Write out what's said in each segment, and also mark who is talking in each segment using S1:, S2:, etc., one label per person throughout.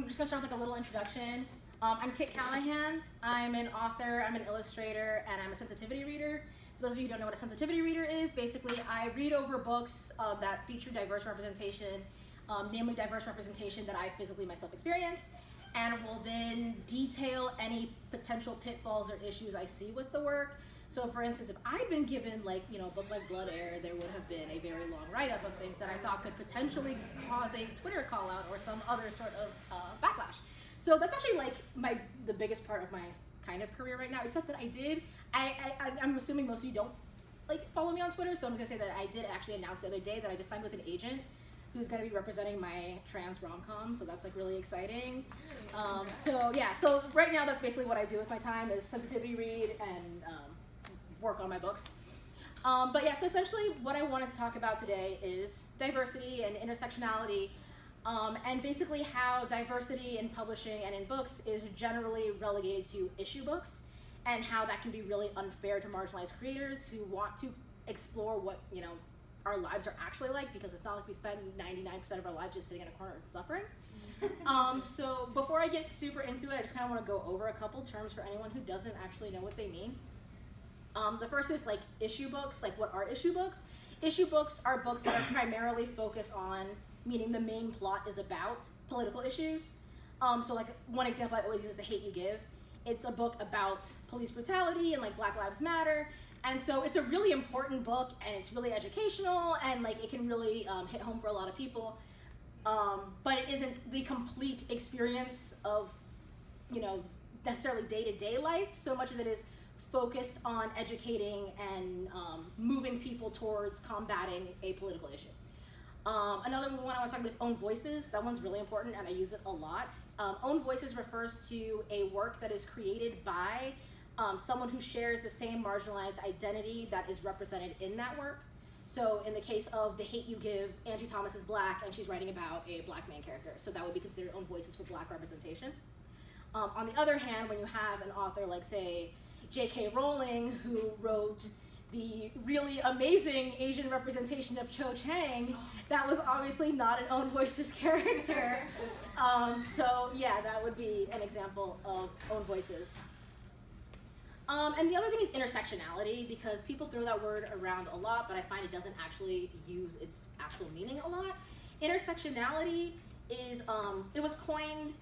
S1: just gonna start with like a little introduction. I'm Kit Callahan. I'm an author, I'm an illustrator, and I'm a sensitivity reader. For those of you who don't know what a sensitivity reader is, basically I read over books that feature diverse representation, namely diverse representation that I physically myself experience, and will then detail any potential pitfalls or issues I see with the work. So for instance, if I'd been given a book like Blood Air, there would have been a very long write-up of things that I thought could potentially cause a Twitter call out or some other sort of backlash. So that's actually the biggest part of my kind of career right now, except that I'm assuming most of you don't follow me on Twitter, so I'm gonna say that I did actually announce the other day that I just signed with an agent who's gonna be representing my trans rom-com, so that's really exciting. So right now that's basically what I do with my time is sensitivity read and work on my books. But yeah, so essentially what I wanted to talk about today is diversity and intersectionality, and basically how diversity in publishing and in books is generally relegated to issue books, and how that can be really unfair to marginalized creators who want to explore what our lives are actually like, because it's not like we spend 99% of our lives just sitting in a corner and suffering. So before I get super into it, I just kind of want to go over a couple terms for anyone who doesn't actually know what they mean. The first is issue books. What are issue books? Issue books are books that are primarily focused on, meaning the main plot is about political issues. So one example I always use is The Hate U Give. It's a book about police brutality and Black Lives Matter. And so it's a really important book, and it's really educational, and it can really hit home for a lot of people. But it isn't the complete experience of necessarily day-to-day life so much as it is focused on educating and moving people towards combating a political issue. Another one I want to talk about is Own Voices. That one's really important, and I use it a lot. Own Voices refers to a work that is created by someone who shares the same marginalized identity that is represented in that work. So in the case of The Hate U Give, Angie Thomas is Black, and she's writing about a Black main character. So that would be considered Own Voices for Black representation. On the other hand, when you have an author like, say, J.K. Rowling, who wrote the really amazing Asian representation of Cho Chang, that was obviously not an Own Voices character. So yeah, that would be an example of Own Voices. And the other thing is intersectionality, because people throw that word around a lot, but I find it doesn't actually use its actual meaning a lot. Intersectionality is, it was coined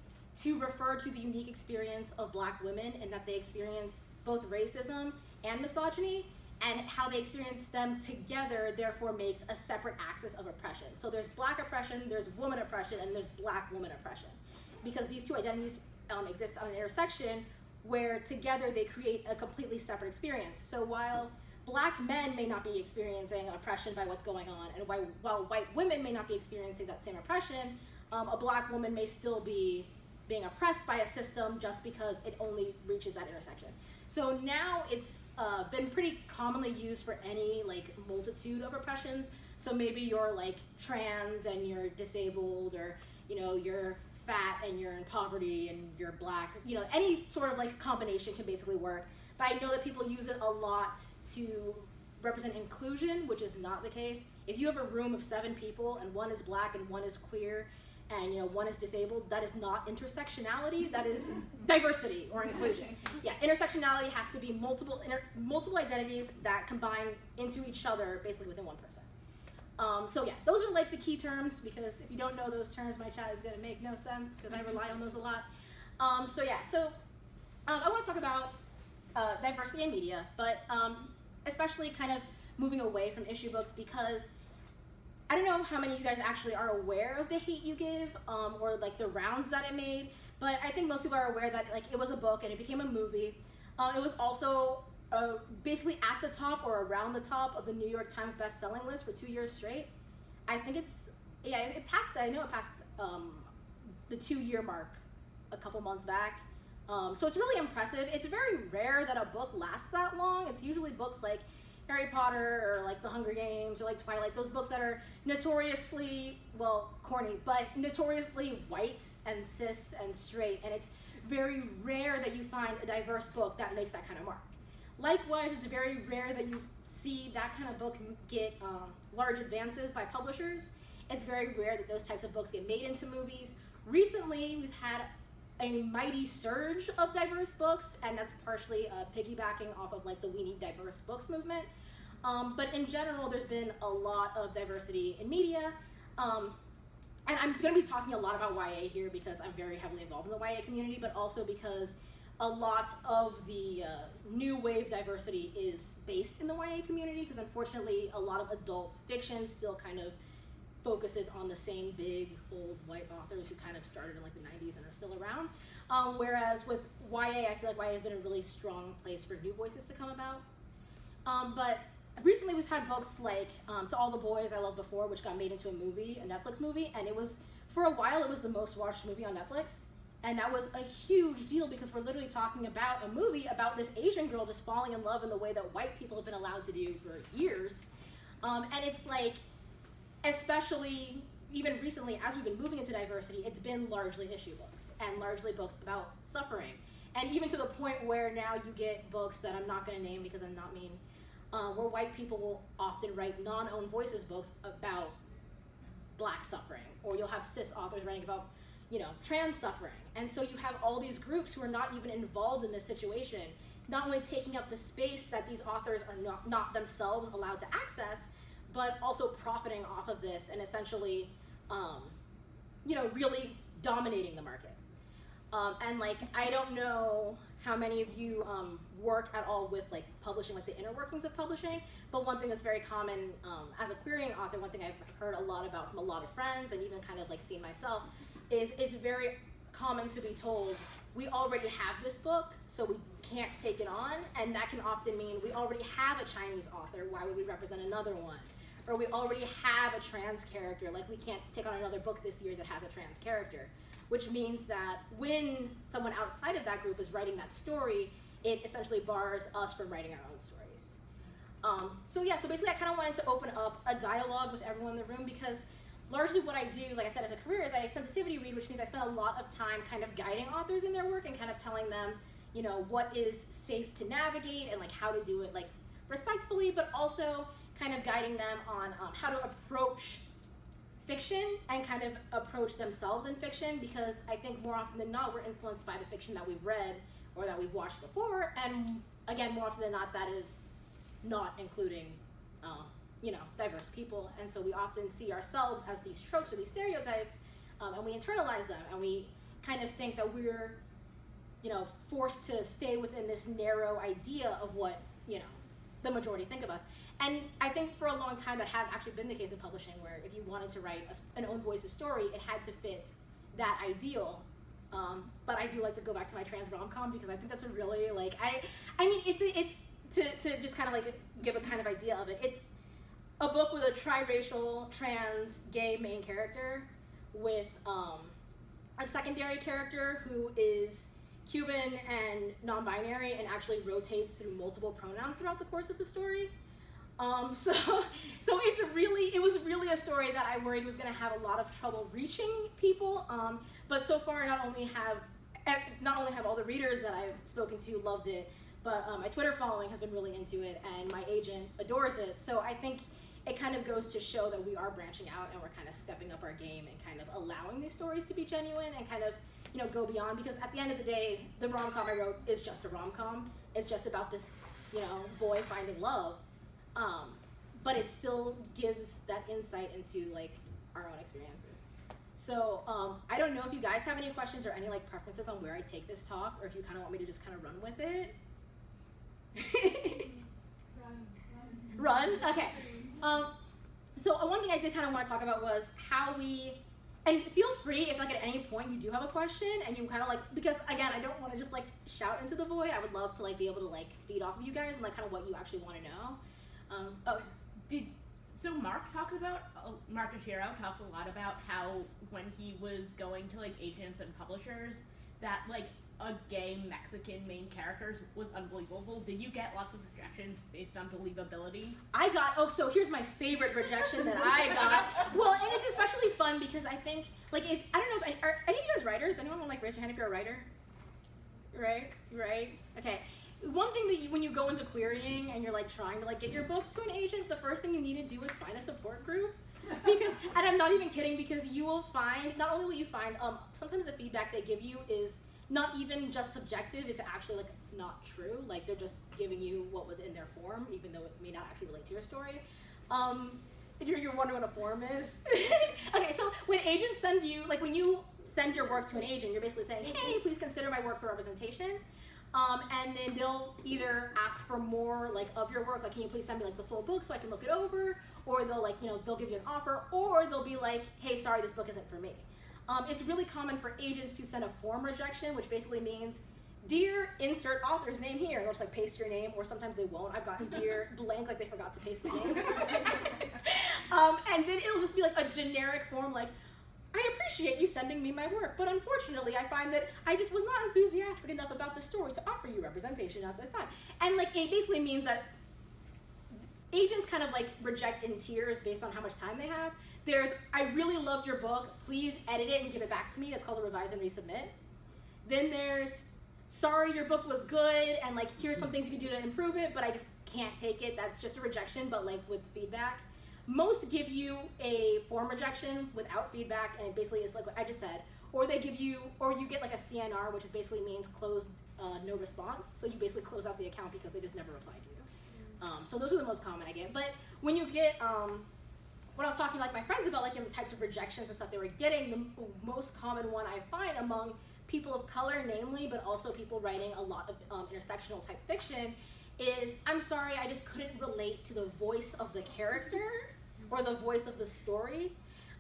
S1: to refer to the unique experience of Black women, and that they experience both racism and misogyny, and how they experience them together therefore makes a separate axis of oppression. So there's Black oppression, there's woman oppression, and there's Black woman oppression. Because these two identities exist on an intersection where together they create a completely separate experience. So while Black men may not be experiencing oppression by what's going on, and while white women may not be experiencing that same oppression, a Black woman may still be being oppressed by a system just because it only reaches that intersection. So now it's been pretty commonly used for any multitude of oppressions. So maybe you're trans and you're disabled, or you're fat and you're in poverty and you're Black. Any sort of combination can basically work. But I know that people use it a lot to represent inclusion, which is not the case. If you have a room of 7 people and one is Black and one is queer, and one is disabled, that is not intersectionality, that is diversity or inclusion. Yeah, intersectionality has to be multiple identities that combine into each other basically within one person. So yeah, those are the key terms, because if you don't know those terms, my chat is gonna make no sense, because I rely on those a lot. I wanna talk about diversity in media, but especially kind of moving away from issue books, because I don't know how many of you guys actually are aware of The Hate U Give, or the rounds that it made, but I think most people are aware that it was a book and it became a movie. It was also basically at the top or around the top of the New York Times best-selling list for 2 years straight. I think it passed, I know it passed the 2-year mark a couple months back. So it's really impressive. It's very rare that a book lasts that long. It's usually books like Harry Potter or The Hunger Games or Twilight, those books that are notoriously, corny, but notoriously white and cis and straight, and it's very rare that you find a diverse book that makes that kind of mark. Likewise, it's very rare that you see that kind of book get large advances by publishers. It's very rare that those types of books get made into movies, Recently, we've had a mighty surge of diverse books, and that's partially piggybacking off of like the We Need Diverse Books movement. But in general, there's been a lot of diversity in media. And I'm going to be talking a lot about YA here because I'm very heavily involved in the YA community, but also because a lot of the new wave diversity is based in the YA community, because unfortunately a lot of adult fiction still kind of focuses on the same big old white authors who kind of started in like the 90s and are still around. Whereas with YA, I feel like YA has been a really strong place for new voices to come about. But recently we've had books like To All the Boys I Loved Before, which got made into a movie, a Netflix movie, and it was, for a while, it was the most watched movie on Netflix. And that was a huge deal because we're literally talking about a movie about this Asian girl just falling in love in the way that white people have been allowed to do for years. And it's like, especially even recently, as we've been moving into diversity, it's been largely issue books and largely books about suffering. And even to the point where now you get books that I'm not going to name because I'm not mean, where white people will often write non-owned voices books about Black suffering, or you'll have cis authors writing about, you know, trans suffering. And so you have all these groups who are not even involved in this situation, not only taking up the space that these authors are not themselves allowed to access, but also profiting off of this and essentially, you know, really dominating the market. And like, I don't know how many of you work at all with like publishing, like the inner workings of publishing, but one thing that's very common as a querying author, one thing I've heard a lot about from a lot of friends and even kind of like seen myself, is it's very common to be told, we already have this book, so we can't take it on, and that can often mean we already have a Chinese author, why would we represent another one? Or we already have a trans character, like we can't take on another book this year that has a trans character. Which means that when someone outside of that group is writing that story, it essentially bars us from writing our own stories. So basically I kind of wanted to open up a dialogue with everyone in the room because largely what I do, like I said, as a career is I sensitivity read, which means I spend a lot of time kind of guiding authors in their work and kind of telling them, you know, what is safe to navigate and like how to do it like respectfully, but also kind of guiding them on how to approach fiction and kind of approach themselves in fiction, because I think more often than not we're influenced by the fiction that we've read or that we've watched before, and again more often than not that is not including you know, diverse people, and so we often see ourselves as these tropes or these stereotypes, and we internalize them and we kind of think that we're, you know, forced to stay within this narrow idea of what, you know, the majority think of us. And I think for a long time that has actually been the case in publishing, where if you wanted to write an own voices story, it had to fit that ideal. But I do like to go back to my trans rom-com because I think that's a really like, I mean it's to just kind of like give a kind of idea of it. It's a book with a triracial trans gay main character with a secondary character who is Cuban and non-binary and actually rotates through multiple pronouns throughout the course of the story. So it was really a story that I worried was going to have a lot of trouble reaching people. But so far, not only have all the readers that I've spoken to loved it, but my Twitter following has been really into it, and my agent adores it. So I think it kind of goes to show that we are branching out and we're kind of stepping up our game and kind of allowing these stories to be genuine and kind of, you know, go beyond. Because at the end of the day, the rom-com I wrote is just a rom-com. It's just about this, you know, boy finding love. But it still gives that insight into like our own experiences. So I don't know if you guys have any questions or any like preferences on where I take this talk, or if you kind of want me to just kind of run with it. Run? Okay. So one thing I did kind of want to talk about was how we, and feel free if like at any point you do have a question and you kind of like, because again, I don't want to just like shout into the void. I would love to like be able to like feed off of you guys and like kind of what you actually want to know.
S2: So Mark Ashiro talks a lot about how when he was going to like agents and publishers, that like a gay Mexican main character was unbelievable. Did you get lots of rejections based on believability?
S1: I got, so here's my favorite rejection that I got. Well, and it's especially fun because I think, like, if, I don't know, if are any of you guys writers? Anyone want to like raise your hand if you're a writer? Right? Okay. One thing that when you go into querying and you're like trying to like get your book to an agent, the first thing you need to do is find a support group. Because, and I'm not even kidding, because you will find, not only will you find, sometimes the feedback they give you is not even just subjective, it's actually like not true. Like they're just giving you what was in their form, even though it may not actually relate to your story. You're wondering what a form is? Okay, so when agents send you, like when you send your work to an agent, you're basically saying, hey, please consider my work for representation. And then they'll either ask for more like of your work, like can you please send me like the full book so I can look it over, or they'll like, they'll give you an offer, or they'll be like, hey, sorry, this book isn't for me. It's really common for agents to send a form rejection, which basically means, dear insert author's name here. They'll just like paste your name, or sometimes they won't. I've gotten dear blank, like they forgot to paste my name. And then it'll just be like a generic form like, I appreciate you sending me my work, but unfortunately I find that I just was not enthusiastic enough about the story to offer you representation at this time. And like it basically means that agents kind of like reject in tiers based on how much time they have. There's, I really loved your book, please edit it and give it back to me. That's called a revise and resubmit. Then there's, sorry, your book was good, and like here's some things you can do to improve it, but I just can't take it. That's just a rejection, but like with feedback. Most give you a form rejection without feedback, and it basically is like what I just said. Or they give you, or you get like a CNR, which is basically means closed, no response. So you basically close out the account because they just never replied to you. So those are the most common I get. But when you get, when I was talking to like my friends about like the types of rejections and stuff they were getting, the most common one I find among people of color, namely, but also people writing a lot of intersectional type fiction, is, I'm sorry, I just couldn't relate to the voice of the character or the voice of the story.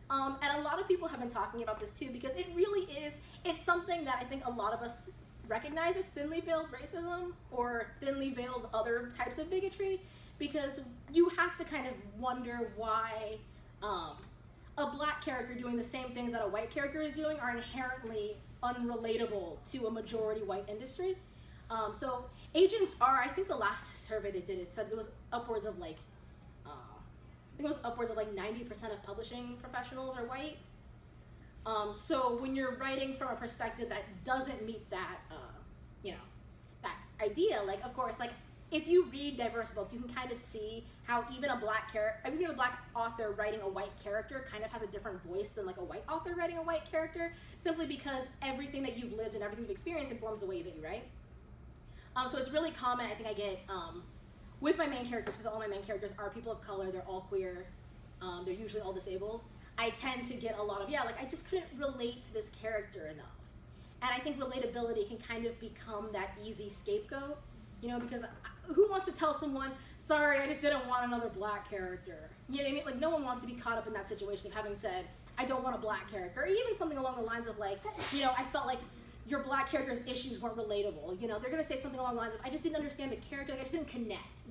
S1: And a lot of people have been talking about this too, because it really is, it's something that I think a lot of us recognize as thinly veiled racism or thinly veiled other types of bigotry, because you have to kind of wonder why a black character doing the same things that a white character is doing are inherently unrelatable to a majority white industry. So agents are, I think the last survey they did, it said it was upwards of like, I think it was upwards of like 90% of publishing professionals are white. So when you're writing from a perspective that doesn't meet that, that idea, like of course, like if you read diverse books, you can kind of see how even a black even a black author writing a white character kind of has a different voice than like a white author writing a white character, simply because everything that you've lived and everything you've experienced informs the way that you write. So it's really common, I think I get, with my main characters, because all my main characters are people of color, they're all queer, they're usually all disabled. I tend to get a lot of, like I just couldn't relate to this character enough. And I think relatability can kind of become that easy scapegoat, because who wants to tell someone, sorry, I just didn't want another black character? You know what I mean? Like no one wants to be caught up in that situation of having said, I don't want a black character, or even something along the lines of like, I felt like your black character's issues weren't relatable. They're gonna say something along the lines of, I just didn't understand the character, like I just didn't connect,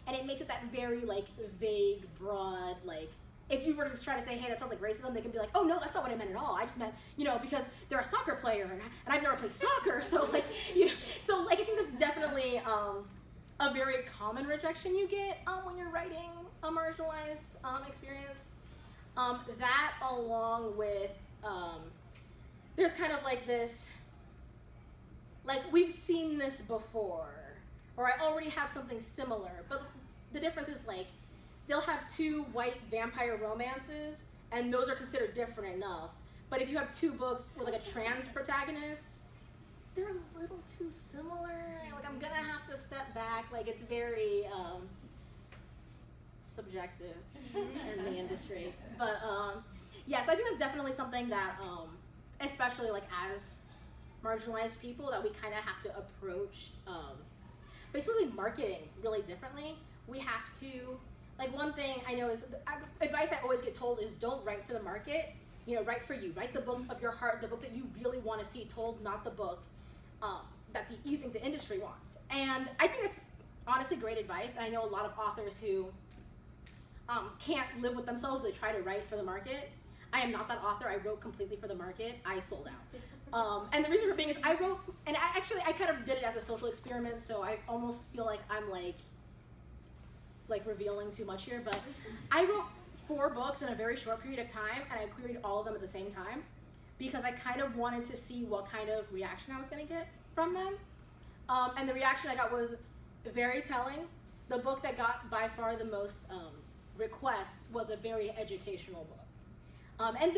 S1: And it makes it that very like vague, broad, like, if you were to just try to say, hey, that sounds like racism, they can be like, oh no, that's not what I meant at all. I just meant, because they're a soccer player and I've never played soccer, so like, so like I think that's definitely a very common rejection you get when you're writing a marginalized experience. That along with, there's kind of like this, like we've seen this before, or I already have something similar, but the difference is like, they'll have two white vampire romances, and those are considered different enough. But if you have two books with like a trans protagonist, they're a little too similar. Like I'm gonna have to step back. Like it's very subjective in the industry. But yeah, so I think that's definitely something that, especially like as marginalized people, that we kind of have to approach basically marketing really differently. We have to, like one thing I know is, advice I always get told is don't write for the market, write for you. Write the book of your heart, the book that you really want to see told, not the book that you think the industry wants. And I think that's honestly great advice. And I know a lot of authors who can't live with themselves, they try to write for the market. I am not that author. I wrote completely for the market. I sold out. And the reason for being is I wrote, and I kind of did it as a social experiment, so I almost feel like I'm like revealing too much here, but I wrote 4 books in a very short period of time, and I queried all of them at the same time because I kind of wanted to see what kind of reaction I was going to get from them. And the reaction I got was very telling. The book that got by far the most requests was a very educational book. And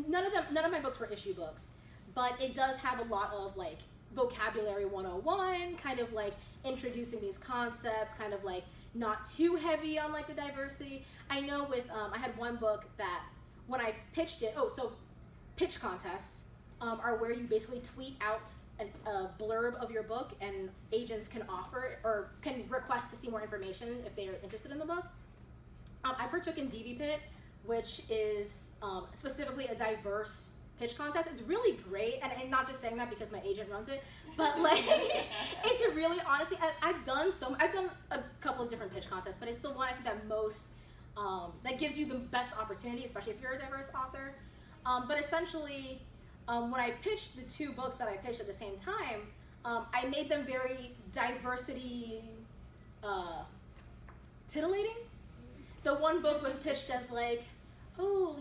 S1: none of my books were issue books, but it does have a lot of like vocabulary 101, kind of like introducing these concepts, kind of like not too heavy on like the diversity. I know with, I had one book that when I pitched it, so pitch contests are where you basically tweet out a blurb of your book, and agents can offer or can request to see more information if they are interested in the book. I partook in DVPIT, which is specifically a diverse pitch contest. It's really great, and I'm not just saying that because my agent runs it, but like it's a really, honestly, I've done a couple of different pitch contests, but it's the one I think that most that gives you the best opportunity, especially if you're a diverse author. But essentially, when I pitched the two books that I pitched at the same time, I made them very diversity titillating. The one book was pitched as like, oh,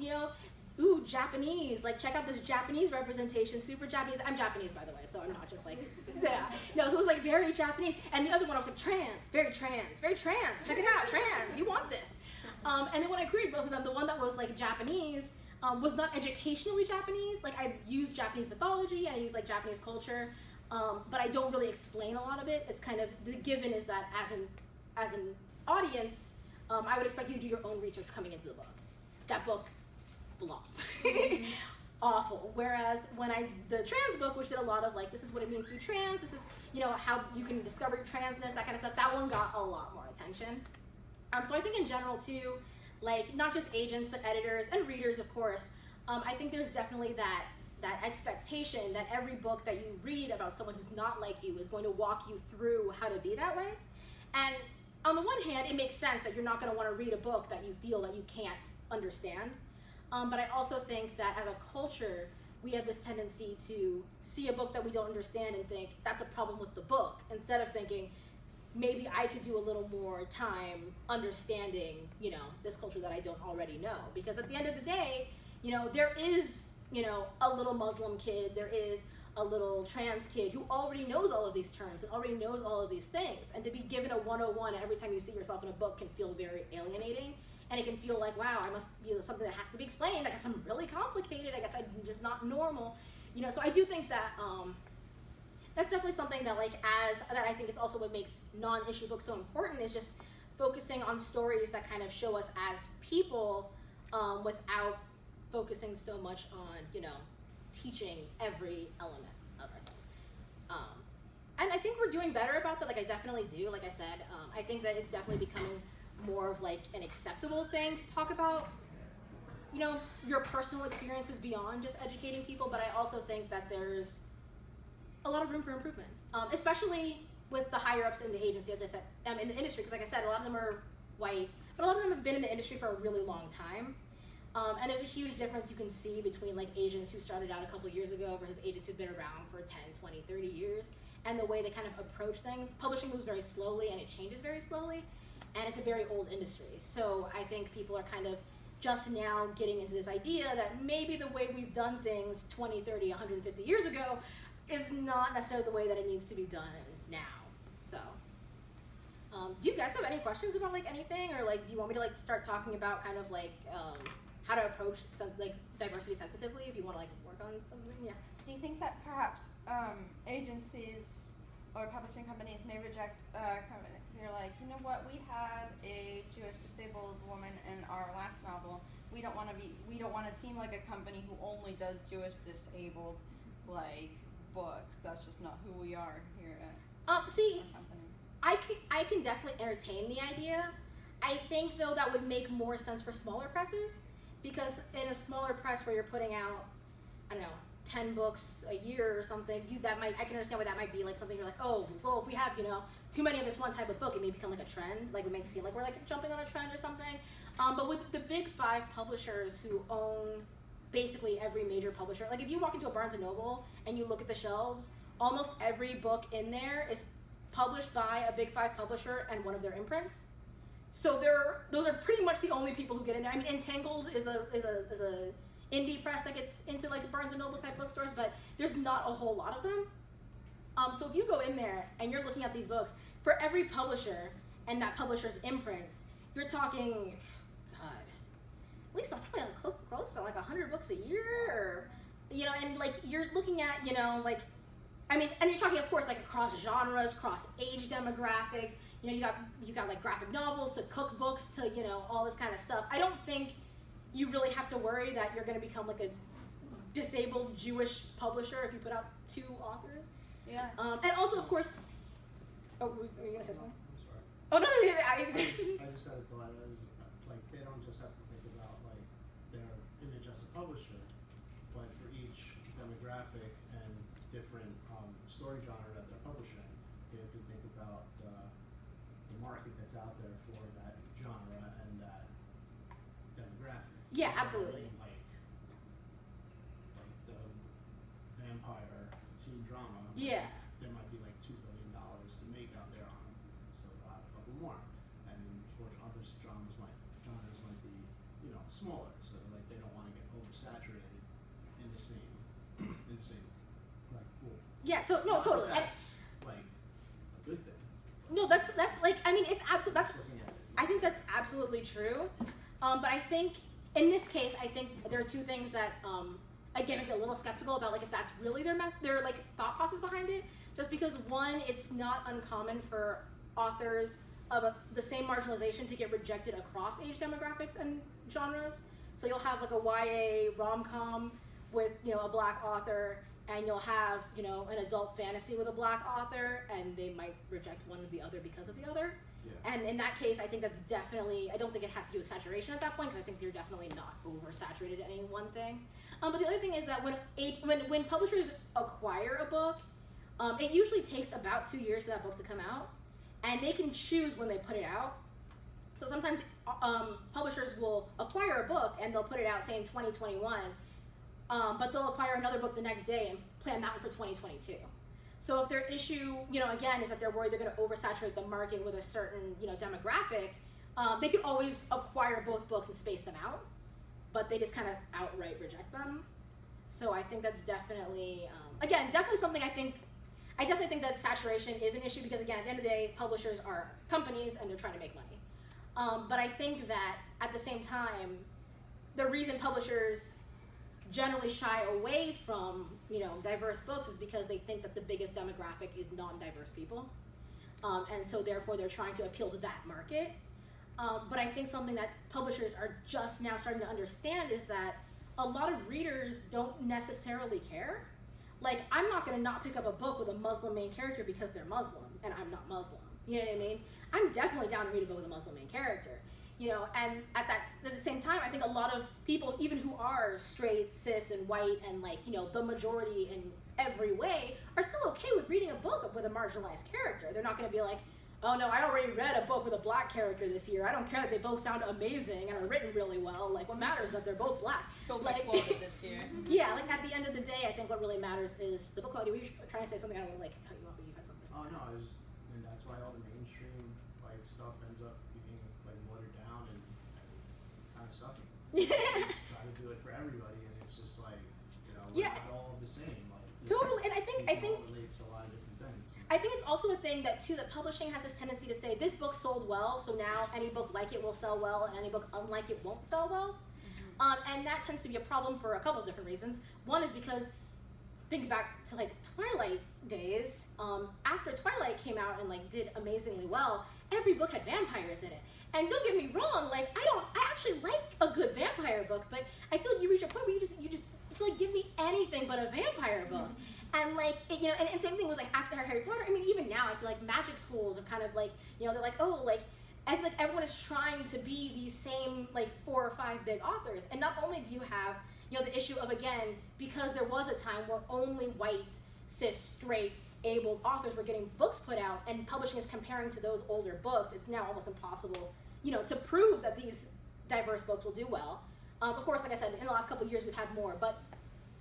S1: ooh, Japanese, like check out this Japanese representation, super Japanese. I'm Japanese, by the way, so I'm not just like, yeah. No, it was like very Japanese. And the other one I was like, trans, very trans, very trans, check it out, trans, you want this. And then when I queried both of them, the one that was like Japanese was not educationally Japanese. Like I used Japanese mythology and I used like Japanese culture, but I don't really explain a lot of it. It's kind of, the given is that as an audience, I would expect you to do your own research coming into the book. That book flopped. Awful. Whereas when the trans book, which did a lot of like, this is what it means to be trans, this is, how you can discover your transness, that kind of stuff, that one got a lot more attention. So I think in general too, like not just agents, but editors and readers, of course, I think there's definitely that expectation that every book that you read about someone who's not like you is going to walk you through how to be that way. And on the one hand, it makes sense that you're not going to want to read a book that you feel that you can't understand. But I also think that as a culture, we have this tendency to see a book that we don't understand and think that's a problem with the book, instead of thinking maybe I could do a little more time understanding, this culture that I don't already know. Because at the end of the day, there is, a little Muslim kid, there is a little trans kid who already knows all of these terms and already knows all of these things. And to be given a 101 every time you see yourself in a book can feel very alienating. And it can feel like, wow, I must be something that has to be explained. I guess I'm really complicated. I guess I'm just not normal. So I do think that that's definitely something that that I think is also what makes non-issue books so important, is just focusing on stories that kind of show us as people without focusing so much on, teaching every element of ourselves. And I think we're doing better about that. Like I definitely do. Like I said, I think that it's definitely becoming more of like an acceptable thing to talk about, your personal experiences beyond just educating people. But I also think that there's a lot of room for improvement, especially with the higher ups in the agency, as I said, in the industry, because like I said, a lot of them are white, but a lot of them have been in the industry for a really long time. And there's a huge difference you can see between like agents who started out a couple years ago versus agents who've been around for 10, 20, 30 years, and the way they kind of approach things. Publishing moves very slowly and it changes very slowly, and it's a very old industry. So I think people are kind of just now getting into this idea that maybe the way we've done things 20, 30, 150 years ago is not necessarily the way that it needs to be done now. So, do you guys have any questions about like anything, or like do you want me to like start talking about kind of like how to approach like diversity sensitively if you want to like work on something? Yeah.
S3: Do you think that perhaps agencies or publishing companies may reject they're like, you know what, we had a Jewish disabled woman in our last novel. We don't want to seem like a company who only does Jewish disabled like books. That's just not who we are here at
S1: see,
S3: our company.
S1: I can definitely entertain the idea. I think though that would make more sense for smaller presses, because in a smaller press where you're putting out, I don't know, 10 books a year or something, I can understand why that might be like something you're like, oh, well, if we have, too many of this one type of book, it may become like a trend, like it may seem like we're like jumping on a trend or something. But with the big 5 publishers who own basically every major publisher, like if you walk into a Barnes & Noble and you look at the shelves, almost every book in there is published by a big 5 publisher and one of their imprints. So those are pretty much the only people who get in there. I mean, Entangled is a indie press that gets into like Barnes & Noble type bookstores, but there's not a whole lot of them. So if you go in there and you're looking at these books, for every publisher and that publisher's imprints, you're talking at least I'm probably on close to like 100 books a year, or, you know, and like you're looking at, you know, like, I mean, and you're talking, of course, like across genres, cross age demographics. You know, you got like graphic novels to cookbooks to, you know, all this kind of stuff. I don't think you really have to worry that you're going to become like a disabled Jewish publisher if you put out 2 authors.
S3: Yeah.
S1: And also, of course, oh, were you going to say something?
S4: I'm sorry.
S1: Oh, no,
S4: I just had a thought as, like, they don't just have to think about, like, their image as a publisher, but for each demographic and different story genre that they're publishing, you have to think about the market that's out there for that genre and that demographic.
S1: Yeah, absolutely.
S4: Like the vampire teen drama.
S1: Yeah.
S4: There might be like $2 billion to make out there on them, so they'll have a couple more. And for other genres might be, you know, smaller, so like they don't want to get oversaturated in the same like pool.
S1: Yeah, no, totally.
S4: That's like a good thing.
S1: No, that's like, I mean, it's absolutely, that's,
S4: Just looking at it.
S1: I think that's absolutely true. But I think in this case, I think there are 2 things that, again, I get a little skeptical about, like, if that's really their like thought process behind it. Just because, one, it's not uncommon for authors of the same marginalization to get rejected across age demographics and genres. So you'll have like a YA rom-com with, you know, a Black author, and you'll have, you know, an adult fantasy with a Black author, and they might reject one or the other because of the other.
S4: Yeah.
S1: And in that case, I think that's definitely, I don't think it has to do with saturation at that point, because I think they're definitely not oversaturated in any one thing. But the other thing is that when publishers acquire a book, it usually takes about 2 years for that book to come out, and they can choose when they put it out. So sometimes publishers will acquire a book and they'll put it out, say, in 2021, but they'll acquire another book the next day and plan that one for 2022. So if their issue, you know, again, is that they're worried they're going to oversaturate the market with a certain, you know, demographic, they could always acquire both books and space them out, but they just kind of outright reject them. So I think that's definitely, again, definitely something I definitely think that saturation is an issue, because, again, at the end of the day, publishers are companies and they're trying to make money. But I think that at the same time, the reason publishers generally shy away from, you know, diverse books is because they think that the biggest demographic is non-diverse people. And so therefore they're trying to appeal to that market. But I think something that publishers are just now starting to understand is that a lot of readers don't necessarily care. Like, I'm not going to not pick up a book with a Muslim main character because they're Muslim and I'm not Muslim. You know what I mean? I'm definitely down to read a book with a Muslim main character. You know, and at the same time, I think a lot of people, even who are straight, cis, and white, and, like, you know, the majority in every way, are still okay with reading a book with a marginalized character. They're not going to be like, oh no, I already read a book with a Black character this year. I don't care that they both sound amazing and are written really well. Like, what matters is that they're both Black.
S3: Like, quoted this year.
S1: Yeah, like, at the end of the day, I think what really matters is the book quality. Were you trying to say something? I don't want to, like, cut you off, but you had something.
S4: Oh no, and that's why all the mainstream like stuff ends up being like watered down and kind of sucking. Just try to do it for everybody, and it's just like, you know, we're not all the same. Like,
S1: Totally, and I think
S4: all relates to a lot of different things.
S1: I think it's also a thing that, too, that publishing has this tendency to say, this book sold well, so now any book like it will sell well, and any book unlike it won't sell well. And that tends to be a problem for a couple of different reasons. One is because, think back to, like, Twilight days, after Twilight came out and, like, did amazingly well, every book had vampires in it. And don't get me wrong, like, I actually like a good vampire book, but I feel like you reach a point where you just feel like, give me anything but a vampire book. And, like, you know, and same thing with, like, after Harry Potter. I mean, even now, I feel like magic schools are kind of like, you know, they're like, oh, like, I feel like everyone is trying to be these same, like, 4 or 5 big authors. And not only do you have, you know, the issue of, again, because there was a time where only white, cis, straight, able authors were getting books put out, and publishing is comparing to those older books, it's now almost impossible, you know, to prove that these diverse books will do well. Of course, like I said, in the last couple of years, we've had more, but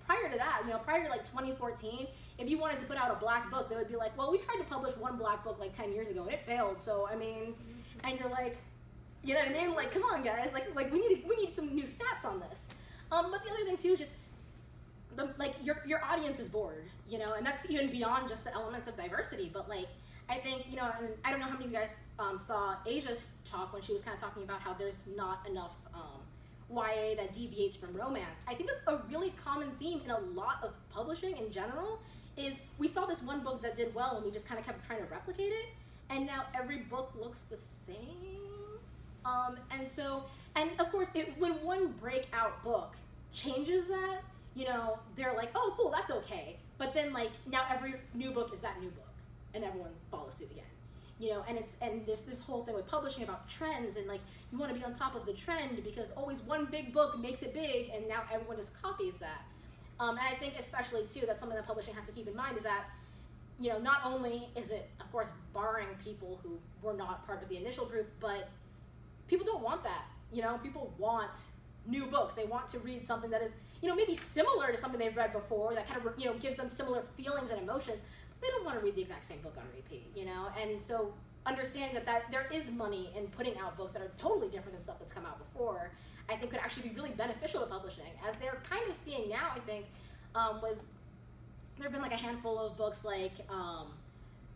S1: prior to that, you know, prior to like 2014, if you wanted to put out a Black book, they would be like, well, we tried to publish one Black book like 10 years ago and it failed. So, I mean, and you're like, you know what I mean? Like, come on, guys. Like we need some new stats on this. But the other thing too is just your audience is bored, you know, and that's even beyond just the elements of diversity. But, like, I think, you know, and I don't know how many of you guys saw Asia's talk when she was kind of talking about how there's not enough YA that deviates from romance. I think that's a really common theme in a lot of publishing in general, is we saw this one book that did well and we just kind of kept trying to replicate it, and now every book looks the same. And of course, when one breakout book changes that, you know, they're like, oh cool, that's okay. But then like now every new book is that new book, and everyone follows suit again. You know, and there's this whole thing with publishing about trends, and like you want to be on top of the trend because always one big book makes it big, and now everyone just copies that. And I think especially too, that's something that publishing has to keep in mind, is that, you know, not only is it of course barring people who were not part of the initial group, but people don't want that. You know, people want new books. They want to read something that is, you know, maybe similar to something they've read before, that kind of, you know, gives them similar feelings and emotions. They don't want to read the exact same book on repeat, you know? And so understanding that there is money in putting out books that are totally different than stuff that's come out before, I think could actually be really beneficial to publishing, as they're kind of seeing now, I think, there have been like a handful of books like,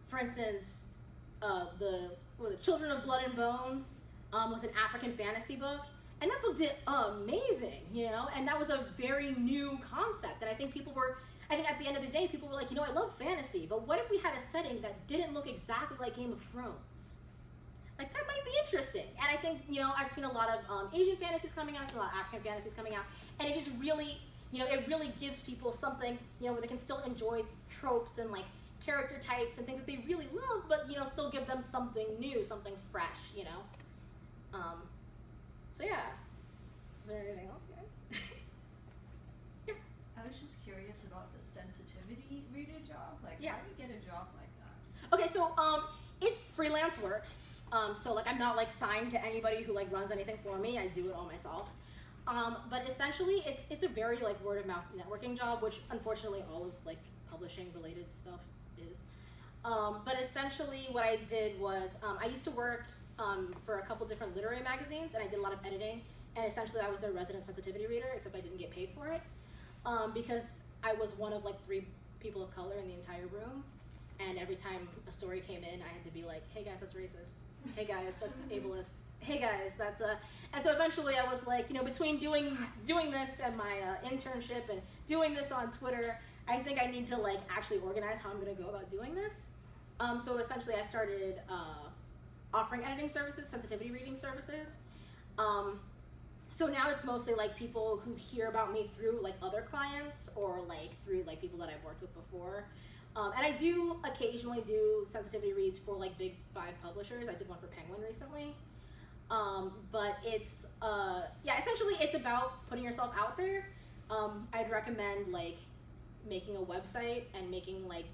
S1: for instance, the Children of Blood and Bone was an African fantasy book, and that book did amazing, you know? And that was a very new concept, and I think I think at the end of the day, people were like, you know, I love fantasy, but what if we had a setting that didn't look exactly like Game of Thrones? Like, that might be interesting. And I think, you know, I've seen a lot of Asian fantasies coming out, I've seen a lot of African fantasies coming out, and it just really, you know, it really gives people something, you know, where they can still enjoy tropes and, like, character types and things that they really love, but, you know, still give them something new, something fresh, you know? So, yeah. Is there anything else, guys?
S5: I was just curious about the sensitivity reader job. Like,
S1: Yeah.
S5: how do you get a job like that?
S1: Okay, so it's freelance work. So like I'm not like signed to anybody who like runs anything for me. I do it all myself. But essentially, it's a very like word of mouth networking job, which unfortunately all of like publishing related stuff is. But essentially, what I did was I used to work for a couple different literary magazines, and I did a lot of editing. And essentially, I was their resident sensitivity reader, except I didn't get paid for it. Because I was one of like 3 people of color in the entire room, and every time a story came in, I had to be like, hey guys, that's racist. Hey guys, that's ableist. Hey guys, that's and so eventually I was like, you know, between doing this and my internship and doing this on Twitter, I think I need to like actually organize how I'm gonna go about doing this. So essentially I started offering editing services, sensitivity reading services. So now it's mostly like people who hear about me through like other clients, or like through like people that I've worked with before. And I do occasionally do sensitivity reads for like big 5 publishers. I did one for Penguin recently. But it's, yeah, essentially it's about putting yourself out there. I'd recommend like making a website and making like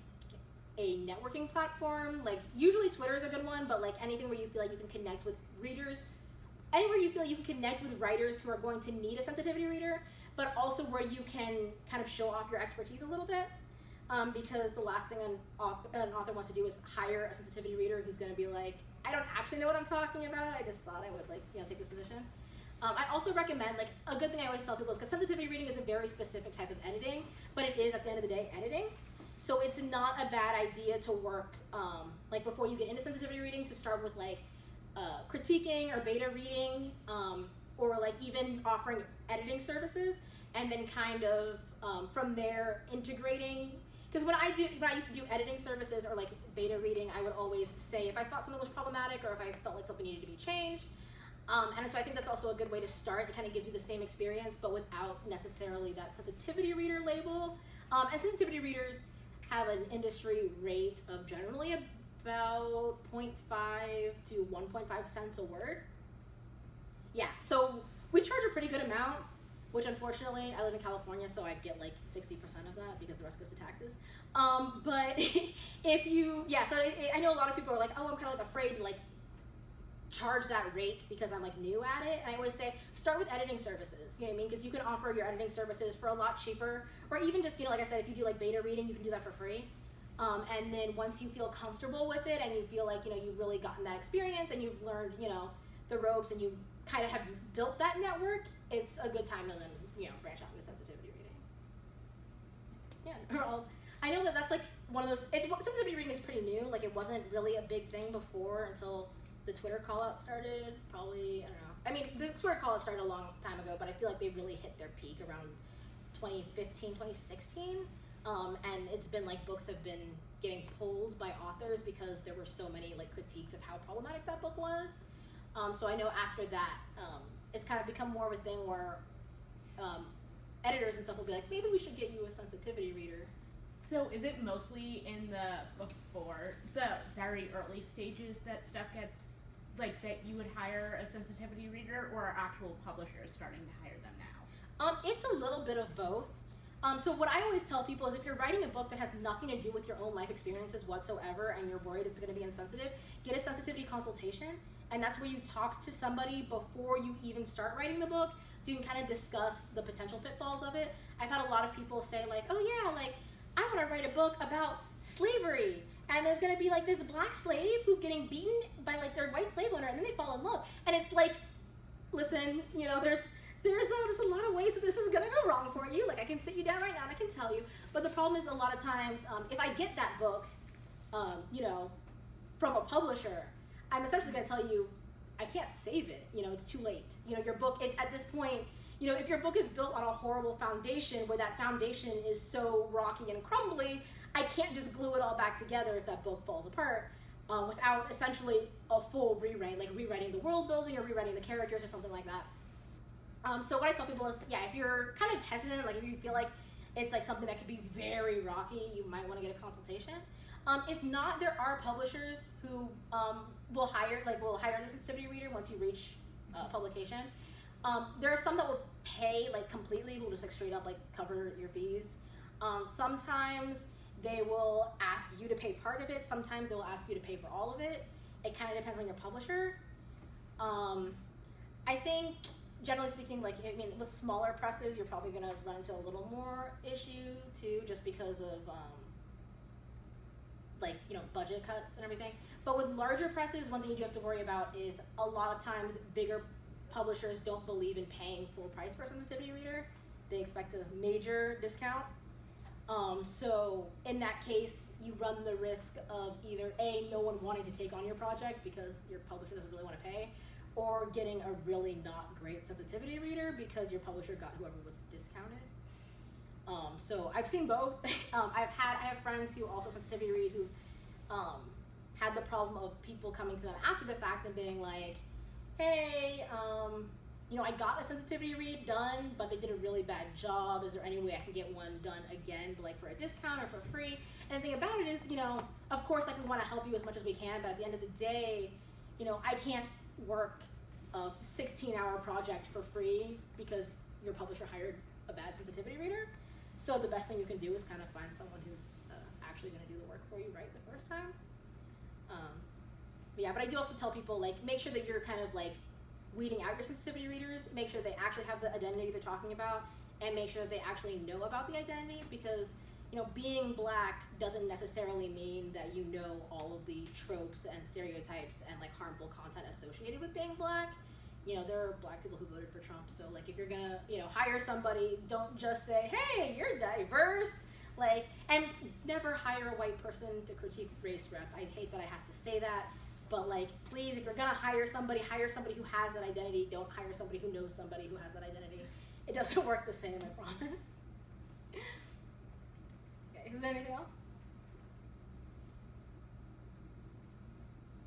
S1: a networking platform. Like usually Twitter is a good one, but like anything where you feel like you can connect with readers, anywhere you feel you can connect with writers who are going to need a sensitivity reader, but also where you can kind of show off your expertise a little bit. Because the last thing an author wants to do is hire a sensitivity reader who's going to be like, I don't actually know what I'm talking about, I just thought I would like, you know, take this position. I also recommend, like, a good thing I always tell people is, because sensitivity reading is a very specific type of editing, but it is at the end of the day editing. So it's not a bad idea to work, like before you get into sensitivity reading, to start with like critiquing or beta reading, or like even offering editing services, and then kind of from there integrating. Because when I used to do editing services or like beta reading, I would always say if I thought something was problematic or if I felt like something needed to be changed. And so I think that's also a good way to start. It kind of gives you the same experience, but without necessarily that sensitivity reader label. And sensitivity readers have an industry rate of generally about 0.5 to 1.5 cents a word. Yeah, so we charge a pretty good amount, which unfortunately, I live in California, so I get like 60% of that because the rest goes to taxes. But if you, yeah, so I know a lot of people are like, oh, I'm kind of like afraid to like charge that rate because I'm like new at it. And I always say, start with editing services, you know what I mean? Because you can offer your editing services for a lot cheaper, or even just, you know, like I said, if you do like beta reading, you can do that for free. And then once you feel comfortable with it and you feel like, you know, you've really gotten that experience and you've learned, you know, the ropes and you kind of have built that network, it's a good time to then, you know, branch out into sensitivity reading. Yeah, I know that that's like one of those, sensitivity reading is pretty new, like it wasn't really a big thing before until the Twitter call out started, probably, I don't know. I mean, the Twitter call out started a long time ago, but I feel like they really hit their peak around 2015, 2016. And it's been like books have been getting pulled by authors because there were so many like critiques of how problematic that book was. So I know after that, it's kind of become more of a thing where editors and stuff will be like, maybe we should get you a sensitivity reader.
S2: So is it mostly in the very early stages that stuff gets, like, that you would hire a sensitivity reader, or are actual publishers starting to hire them now?
S1: It's a little bit of both. So what I always tell people is if you're writing a book that has nothing to do with your own life experiences whatsoever and you're worried it's going to be insensitive, get a sensitivity consultation. And that's where you talk to somebody before you even start writing the book, so you can kind of discuss the potential pitfalls of it. I've had a lot of people say like, oh yeah, like I want to write a book about slavery, and there's going to be like this black slave who's getting beaten by like their white slave owner, and then they fall in love. And it's like, listen, you know, there's a lot of ways that this is going to go wrong for you. Like I can sit you down right now and I can tell you, but the problem is a lot of times if I get that book, you know, from a publisher, I'm essentially going to tell you, I can't save it. You know, it's too late. You know, your book, at this point, you know, if your book is built on a horrible foundation where that foundation is so rocky and crumbly, I can't just glue it all back together if that book falls apart without essentially a full rewrite, like rewriting the world building or rewriting the characters or something like that. So what I tell people is, yeah, if you're kind of hesitant, like if you feel like it's like something that could be very rocky, you might want to get a consultation. If not, there are publishers who will hire the sensitivity reader once you reach publication. There are some that will pay like completely, who will just like straight up like cover your fees. Sometimes they will ask you to pay part of it. Sometimes they will ask you to pay for all of it. It kind of depends on your publisher. I think generally speaking, like I mean, with smaller presses, you're probably gonna run into a little more issue too, just because of like, you know, budget cuts and everything. But with larger presses, one thing you do have to worry about is a lot of times bigger publishers don't believe in paying full price for a sensitivity reader. They expect a major discount. So in that case, you run the risk of either A, no one wanting to take on your project because your publisher doesn't really want to pay, or getting a really not great sensitivity reader because your publisher got whoever was discounted. So I've seen both. I have friends who also sensitivity read who had the problem of people coming to them after the fact and being like, hey, you know, I got a sensitivity read done, but they did a really bad job. Is there any way I can get one done again, but like for a discount or for free? And the thing about it is, you know, of course, like we want to help you as much as we can, but at the end of the day, you know, I can't work a 16-hour project for free because your publisher hired a bad sensitivity reader. So the best thing you can do is kind of find someone who's actually going to do the work for you right the first time. But yeah, but I do also tell people, like, make sure that you're kind of like weeding out your sensitivity readers, make sure they actually have the identity they're talking about, and make sure that they actually know about the identity, because, you know, being black doesn't necessarily mean that you know all of the tropes and stereotypes and like harmful content associated with being black. You know, there are black people who voted for Trump, so like if you're gonna, you know, hire somebody, don't just say, hey, you're diverse, like, and never hire a white person to critique race rep. I hate that I have to say that, but like, please, if you're gonna hire somebody who has that identity. Don't hire somebody who knows somebody who has that identity. It doesn't work the same, I promise. Okay, is there anything else?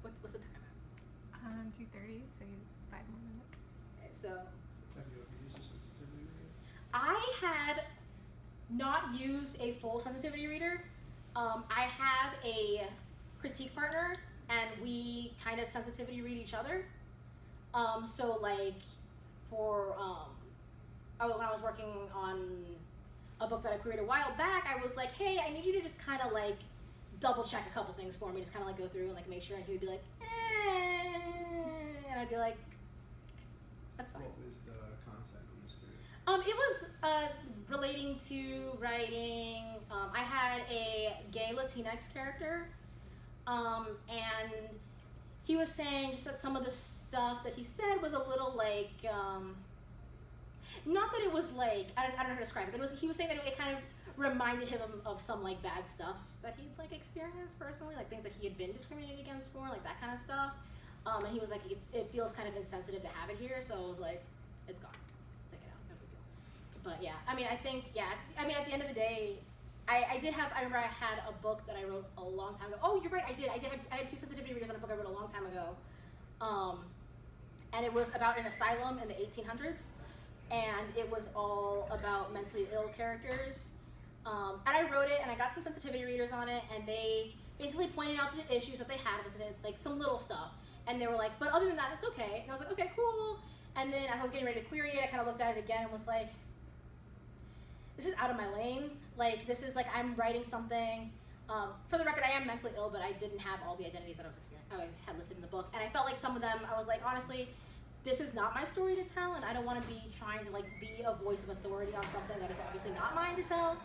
S1: What's the time at?
S6: 2:30, so 5 more minutes.
S1: Okay, so
S4: Have you ever used a sensitivity reader?
S1: I have not used a full sensitivity reader. I have a critique partner, and we kind of sensitivity read each other. So like for when I was working on a book that I created a while back, I was like, hey, I need you to just kind of like double check a couple things for me, just kind of like go through and like make sure, and he would be like, and I'd be like, that's fine.
S4: What was the content? I'm just curious.
S1: It was relating to writing. I had a gay Latinx character, and he was saying just that some of the stuff that he said was a little like, not that it was like, I don't know how to describe it. He was saying that it kind of reminded him of some like bad stuff that he'd like experienced personally, like things that he had been discriminated against for, like that kind of stuff. And he was like, it feels kind of insensitive to have it here, so I was like, it's gone. Take it out, no big deal. But yeah, I mean, at the end of the day, I remember I had a book that I wrote a long time ago. Oh, you're right, I had 2 sensitivity readers on a book I wrote a long time ago. And it was about an asylum in the 1800s. And it was all about mentally ill characters. And I wrote it, and I got some sensitivity readers on it, and they basically pointed out the issues that they had with it, like some little stuff. And they were like, but other than that, it's okay. And I was like, okay, cool. And then as I was getting ready to query it, I kind of looked at it again and was like, this is out of my lane. Like, this is like, I'm writing something. For the record, I am mentally ill, but I didn't have all the identities that I had listed in the book. And I felt like some of them, I was like, honestly, this is not my story to tell, and I don't want to be trying to like be a voice of authority on something that is obviously not mine to tell.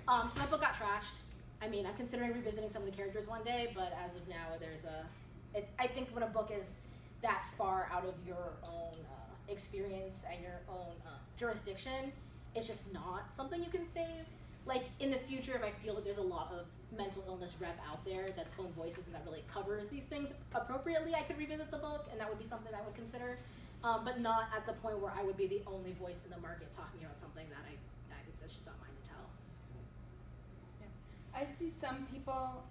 S1: So that book got trashed. I mean, I'm considering revisiting some of the characters one day, but as of now, I think when a book is that far out of your own experience and your own jurisdiction, it's just not something you can save. Like, in the future, if I feel that there's a lot of mental illness rep out there that's own voices and that really covers these things appropriately, I could revisit the book, and that would be something I would consider. But not at the point where I would be the only voice in the market talking about something that's just not mine to tell.
S3: Yeah. I see some people,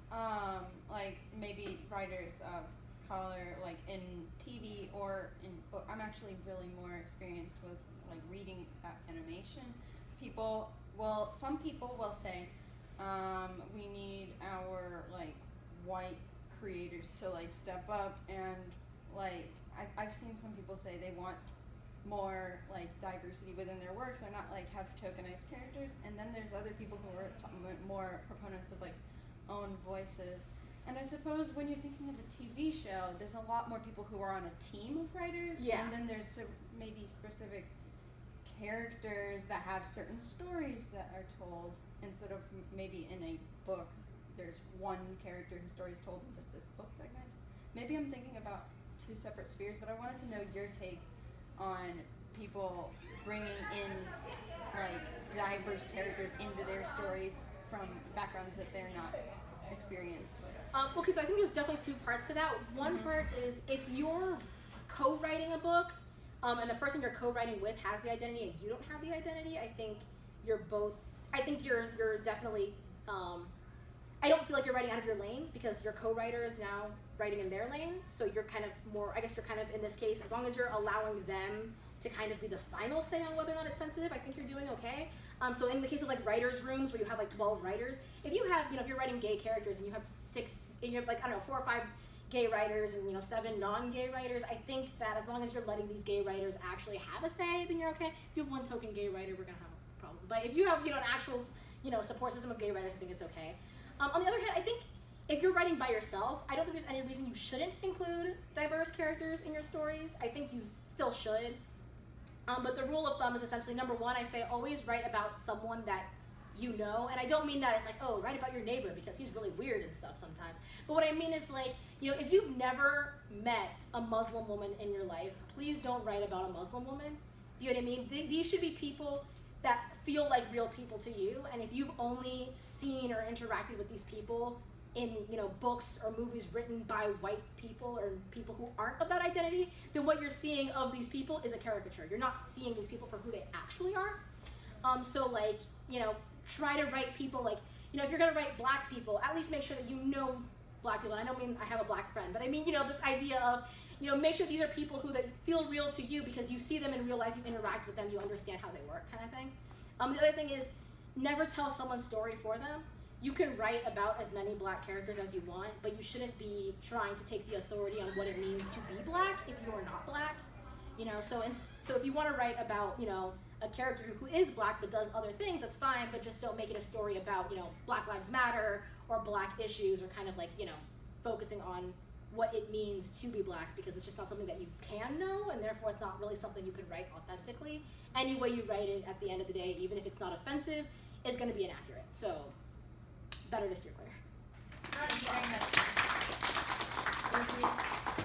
S3: like maybe writers of color, like in TV or in book. I'm actually really more experienced with like reading about animation. Some people will say, we need our like white creators to like step up, and like I've seen some people say they want more like diversity within their works, or not like have tokenized characters. And then there's other people who are more proponents of like own voices. And I suppose when you're thinking of a TV show, there's a lot more people who are on a team of writers.
S1: Yeah.
S3: And then there's maybe specific characters that have certain stories that are told, instead of maybe in a book there's one character whose story is told in just this book segment. Maybe I'm thinking about 2 separate spheres, but I wanted to know your take on people bringing in like diverse characters into their stories from backgrounds that they're not experienced with.
S1: Okay, so I think there's definitely 2 parts to that. One part is if you're co-writing a book, and the person you're co-writing with has the identity and you don't have the identity, I think you're definitely, I don't feel like you're writing out of your lane, because your co-writer is now writing in their lane, so you're kind of in this case, as long as you're allowing them to kind of be the final say on whether or not it's sensitive, I think you're doing okay. So in the case of like writers' rooms where you have like 12 writers, if you're writing gay characters and you have 4 or 5 gay writers and 7 non-gay writers, I think that as long as you're letting these gay writers actually have a say, then you're okay. If you have 1 token gay writer, we're gonna have a problem. But if you have an actual support system of gay writers, I think it's okay. On the other hand, I think if you're writing by yourself, I don't think there's any reason you shouldn't include diverse characters in your stories. I think you still should. But the rule of thumb is essentially, number 1, I say always write about someone that you know. And I don't mean that as like, oh, write about your neighbor because he's really weird and stuff sometimes. But what I mean is like, if you've never met a Muslim woman in your life, please don't write about a Muslim woman. You know what I mean? These should be people that feel like real people to you. And if you've only seen or interacted with these people in books or movies written by white people or people who aren't of that identity, then what you're seeing of these people is a caricature. You're not seeing these people for who they actually are. So like, try to write people like, if you're gonna write black people, at least make sure that you know black people. And I don't mean I have a black friend, but I mean, this idea of, make sure these are people who that feel real to you because you see them in real life, you interact with them, you understand how they work, kind of thing. The other thing is, never tell someone's story for them. You can write about as many black characters as you want, but you shouldn't be trying to take the authority on what it means to be black if you are not black. So if you want to write about, a character who is black but does other things, that's fine, but just don't make it a story about, Black Lives Matter or black issues, or kind of like, focusing on what it means to be black, because it's just not something that you can know, and therefore it's not really something you could write authentically. Any way you write it, at the end of the day, even if it's not offensive, it's going to be inaccurate. So better to steer clear.
S3: Thank you very much.
S1: Thank you.